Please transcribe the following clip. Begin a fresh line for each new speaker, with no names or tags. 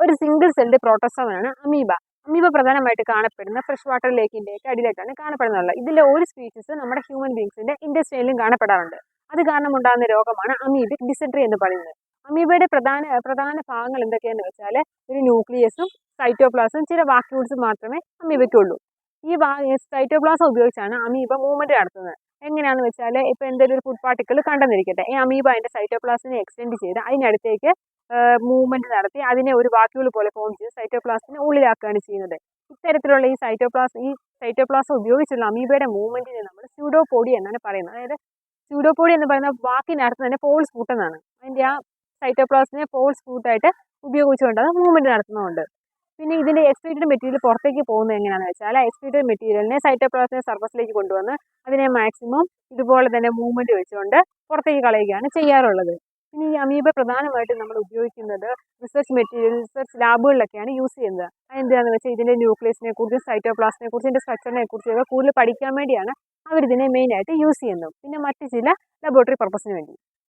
ഒരു single celled പ്രോട്ടോസോമാണ് amoeba. Amoeba പ്രധാനമായിട്ട് കാണപ്പെടുന്ന ഫ്രഷ് വാട്ടർ ലേക്കിൻ്റെയൊക്കെ അടിയിലായിട്ടാണ് കാണപ്പെടുന്നത്. ഇതിലെ ഒരു സ്പീഷീസ് നമ്മുടെ ഹ്യൂമൻ ബീങ്സിന്റെ ഇൻഡസ്ട്രിയിലും കാണപ്പെടാറുണ്ട്. അത് കാരണം ഉണ്ടാകുന്ന രോഗമാണ് അമീബിക് ഡിസെൻട്രി എന്ന് പറയുന്നത്. അമീബയുടെ പ്രധാന ഭാഗങ്ങൾ എന്തൊക്കെയാണെന്ന് വെച്ചാൽ ഒരു ന്യൂക്ലിയസും സൈറ്റോപ്ലാസും ചില വാക്യൂൾസും മാത്രമേ അമീബയ്ക്കുള്ളൂ. ഈ സൈറ്റോപ്ലാസം ഉപയോഗിച്ചാണ് അമീബ മൂവ്മെന്റ് നടത്തുന്നത്. എങ്ങനെയാണെന്ന് വെച്ചാൽ ഇപ്പോൾ എന്തെങ്കിലും ഒരു ഫുഡ് പാർട്ടിക്കിൾ കണ്ടെന്നിരിക്കട്ടെ, ഈ അമീബ അതിന്റെ സൈറ്റോപ്ലാസിനെ എക്സ്റ്റെൻഡ് ചെയ്ത് അതിനടുത്തേക്ക് മൂവ്മെന്റ് നടത്തി അതിനെ ഒരു വാക്യൂൾ പോലെ ഫോം ചെയ്ത് സൈറ്റോപ്ലാസത്തിനെ ഉള്ളിലാക്കുകയാണ് ചെയ്യുന്നത്. ഇത്തരത്തിലുള്ള ഈ സൈറ്റോപ്ലാസം ഉപയോഗിച്ചുള്ള അമീബയുടെ മൂവ്മെന്റിനെ നമ്മൾ സ്യൂഡോപോഡി എന്നാണ് പറയുന്നത്. അതായത് സ്യൂഡോപോഡി എന്ന് പറയുന്ന വാക്കിനർത്ഥം തന്നെ ഫോൾസ് ഫൂട്ട് എന്നാണ്. അതിന്റെ ആ സൈറ്റോപ്ലാസത്തിനെ ഫോൾസ് ഫൂട്ടായിട്ട് ഉപയോഗിച്ചുകൊണ്ട് അത് മൂവ്മെന്റ് നടത്തുന്നുണ്ട്. പിന്നെ ഇതിന്റെ എക്സ്ക്രീറ്റഡ് മെറ്റീരിയൽ പുറത്തേക്ക് പോകുന്നത് എങ്ങനെയാണെന്ന് വെച്ചാൽ ആ എക്സ്ക്രീറ്റഡ് മെറ്റീരിയലിനെ സൈറ്റോപ്ലാസത്തിനെ സർഫസിലേക്ക് കൊണ്ടുവന്ന് അതിനെ മാക്സിമം ഇതുപോലെ തന്നെ മൂവ്മെന്റ് വെച്ചുകൊണ്ട് പുറത്തേക്ക് കളയുകയാണ് ചെയ്യാറുള്ളത്. പിന്നെ ഈ അമീബ പ്രധാനമായിട്ടും നമ്മൾ ഉപയോഗിക്കുന്നത് റിസർച്ച് ലാബുകളിലൊക്കെയാണ് യൂസ് ചെയ്യുന്നത്. അതെന്താണെന്ന് വെച്ചാൽ ഇതിന്റെ ന്യൂക്ലിയസിനെ കുറിച്ചും സൈറ്റോപ്ലാസത്തിനെ കുറിച്ചും ഇതിന്റെ സ്ട്രക്ചറിനെ കുറിച്ചൊക്കെ കൂടുതൽ പഠിക്കാൻ വേണ്ടിയാണ് അവരിതിനെ മെയിനായിട്ട് യൂസ് ചെയ്യുന്നത്. പിന്നെ മറ്റ് ചില ലബോറട്ടറി പർപ്പസിന് വേണ്ടി.